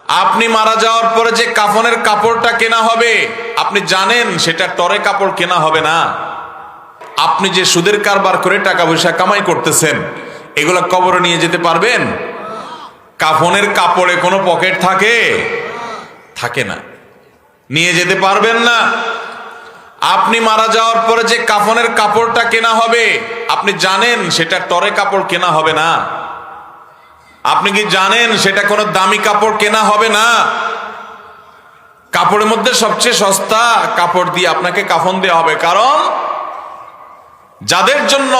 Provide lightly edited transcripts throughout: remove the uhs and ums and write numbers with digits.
আপনি মারা যাওয়ার পরে যে কাফনের কাপড়টা কেনা হবে, আপনি জানেন সেটা টরে কাপড় কেনা হবে না। আপনি যে সুদের কারবার করে টাকা পয়সা কামাই করতেছেন, এগুলা কবরে নিয়ে যেতে পারবেন? কাফনের কাপড়ে কোনো পকেট থাকে না, নিয়ে যেতে পারবেন না। আপনি মারা যাওয়ার পরে যে কাফনের কাপড়টা কেনা হবে, আপনি জানেন সেটা টরে কাপড় কেনা হবে না। আপনি কি জানেন সেটা কোনো দামি কাপড় কেনা হবে না? কাপড়ের মধ্যে সবচেয়ে সস্তা কাপড় দিয়ে আপনাকে কাফন দেওয়া হবে। কারণ যাদের জন্য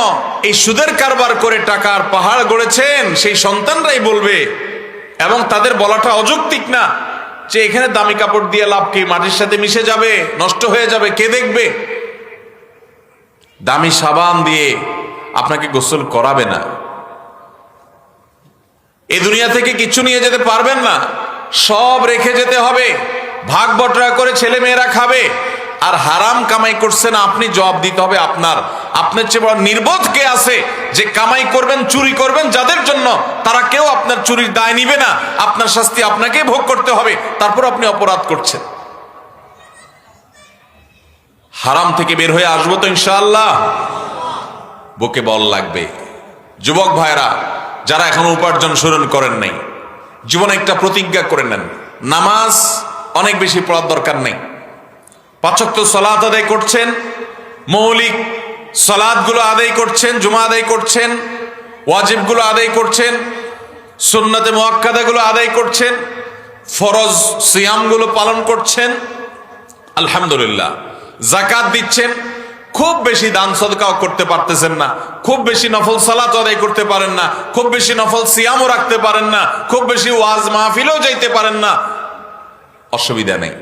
এই সুদের কারবার করে টাকার পাহাড় গড়েছেন, সেই সন্তানরাই বলবে, এবং তাদের বলাটা অযৌক্তিক না, যে এখানে দামি কাপড় দিয়ে লাভ কি, মাটির সাথে মিশে যাবে, নষ্ট হয়ে যাবে, কে দেখবে? দামি সাবান দিয়ে আপনাকে গোসল করাবে না। এই দুনিয়া থেকে কিছু নিয়ে যেতে পারবেন না, সব রেখে যেতে হবে। ভাগ বটরা করে ছেলে মেয়েরা খাবে। আর হারাম কামাই করছেন আপনি, জবাব দিতে হবে আপনার। আপনার চেয়ে বড় নির্বোধ কে আছে যে কামাই করবেন, চুরি করবেন যাদের জন্য, তারা কেউ আপনার চুরির দায় নিবে না। আপনার শাস্তি আপনাকে ভোগ করতে হবে, তারপর আপনি অপরাধ করছেন। হারাম থেকে বের হয়ে আসবো তো ইনশাআল্লাহ। বুকে বল লাগবে। যুবক ভাইরা যারা এখনো উপার্জন শুরু করেন নাই, জীবনে একটা প্রতিজ্ঞা করে নেন, নামাজ অনেক বেশি পড়ার দরকার নেই। 5 ওয়াক্ত সালাত আদায় করছেন, মৌলিক সালাতগুলো আদায় করছেন, জুমা আদায় করছেন, ওয়াজিবগুলো আদায় করছেন, সুন্নতে মুআক্কাদাগুলো আদায় করছেন, ফরজ সিয়ামগুলো পালন করছেন, আলহামদুলিল্লাহ। যাকাত দিচ্ছেন, খুব বেশি দান সদকাও করতে পারতেছেন না, খুব বেশি নফল সালাত আদায় করতে পারেন না, খুব বেশি নফল সিয়ামও রাখতে পারেন না, খুব বেশি ওয়াজ মাহফিলেও যাইতে পারেন না, অসুবিধা নেই।